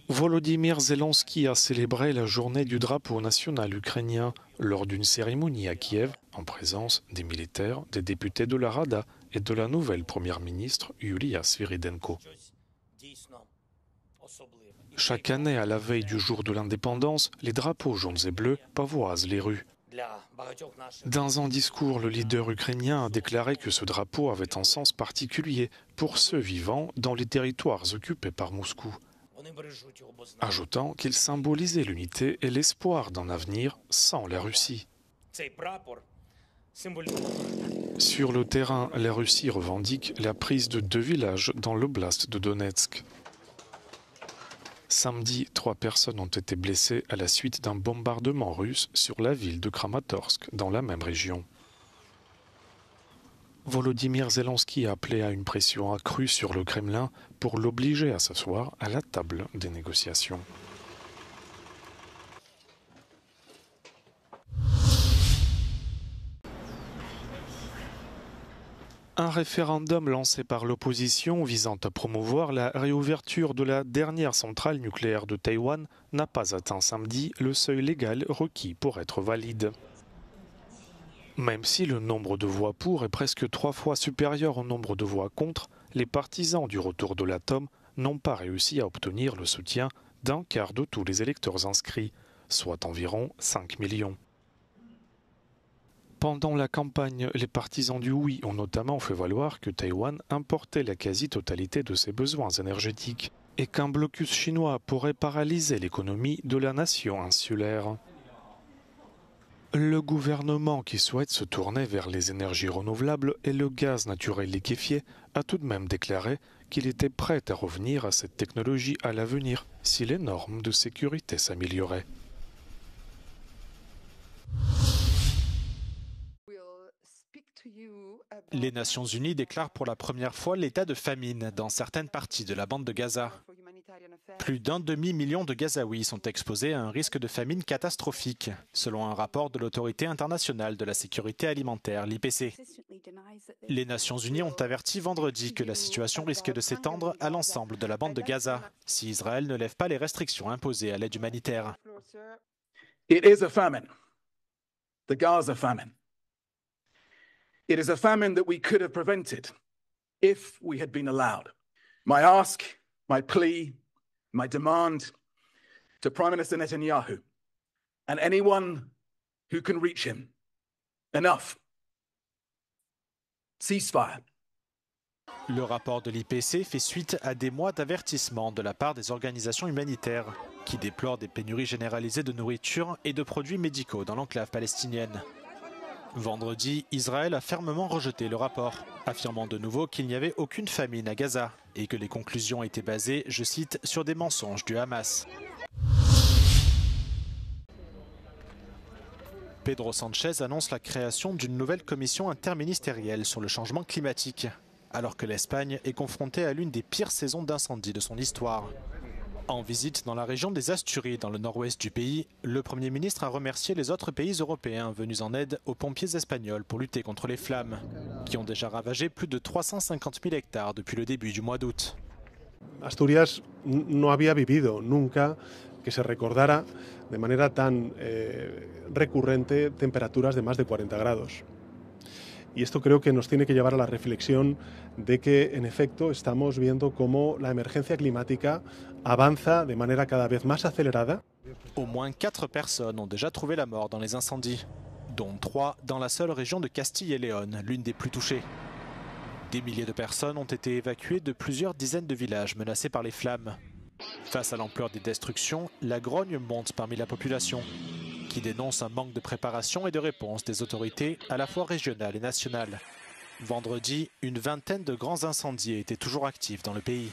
Volodymyr Zelensky a célébré la journée du drapeau national ukrainien lors d'une cérémonie à Kiev, en présence des militaires, des députés de la Rada et de la nouvelle première ministre Yulia Sviridenko. Chaque année, à la veille du jour de l'indépendance, les drapeaux jaunes et bleus pavoisent les rues. Dans un discours, le leader ukrainien a déclaré que ce drapeau avait un sens particulier pour ceux vivant dans les territoires occupés par Moscou, ajoutant qu'il symbolisait l'unité et l'espoir d'un avenir sans la Russie. Sur le terrain, la Russie revendique la prise de 2 villages dans l'oblast de Donetsk. Samedi, 3 personnes ont été blessées à la suite d'un bombardement russe sur la ville de Kramatorsk, dans la même région. Volodymyr Zelensky a appelé à une pression accrue sur le Kremlin pour l'obliger à s'asseoir à la table des négociations. Un référendum lancé par l'opposition visant à promouvoir la réouverture de la dernière centrale nucléaire de Taïwan n'a pas atteint samedi le seuil légal requis pour être valide. Même si le nombre de voix pour est presque 3 fois supérieur au nombre de voix contre, les partisans du retour de l'atome n'ont pas réussi à obtenir le soutien d'un quart de tous les électeurs inscrits, soit environ 5 millions. Pendant la campagne, les partisans du oui ont notamment fait valoir que Taïwan importait la quasi-totalité de ses besoins énergétiques et qu'un blocus chinois pourrait paralyser l'économie de la nation insulaire. Le gouvernement, qui souhaite se tourner vers les énergies renouvelables et le gaz naturel liquéfié, a tout de même déclaré qu'il était prêt à revenir à cette technologie à l'avenir si les normes de sécurité s'amélioraient. Les Nations Unies déclarent pour la première fois l'état de famine dans certaines parties de la bande de Gaza. Plus d'1 demi-million de Gazaouis sont exposés à un risque de famine catastrophique, selon un rapport de l'Autorité internationale de la sécurité alimentaire, l'IPC. Les Nations Unies ont averti vendredi que la situation risquait de s'étendre à l'ensemble de la bande de Gaza, si Israël ne lève pas les restrictions imposées à l'aide humanitaire. It is a famine, the Gaza famine. It is a famine that we could have prevented if we had been allowed. My ask, my plea, my demand to Prime Minister Netanyahu and anyone who can reach him: enough. Ceasefire. Le rapport de l'IPC fait suite à des mois d'avertissement de la part des organisations humanitaires qui déplorent des pénuries généralisées de nourriture et de produits médicaux dans l'enclave palestinienne. Vendredi, Israël a fermement rejeté le rapport, affirmant de nouveau qu'il n'y avait aucune famine à Gaza et que les conclusions étaient basées, je cite, sur des mensonges du Hamas. Pedro Sánchez annonce la création d'une nouvelle commission interministérielle sur le changement climatique, alors que l'Espagne est confrontée à l'une des pires saisons d'incendie de son histoire. En visite dans la région des Asturies, dans le nord-ouest du pays, le Premier ministre a remercié les autres pays européens venus en aide aux pompiers espagnols pour lutter contre les flammes, qui ont déjà ravagé plus de 350 000 hectares depuis le début du mois d'août. Asturias no había vivido nunca que se recordara de manera tan recurrente temperaturas de más de 40 grados. Y esto creo que nos tiene que llevar a la reflexión de que, en efecto, estamos viendo cómo la emergencia climática avanza de manera cada vez más acelerada. Au moins 4 personnes ont déjà trouvé la mort dans les incendies, dont 3 dans la seule région de Castille et Léon, l'une des plus touchées. Des milliers de personnes ont été évacuées de plusieurs dizaines de villages menacés par les flammes. Face à l'ampleur des destructions, la grogne monte parmi la population, qui dénonce un manque de préparation et de réponse des autorités à la fois régionales et nationales. Vendredi, une vingtaine de grands incendies étaient toujours actifs dans le pays.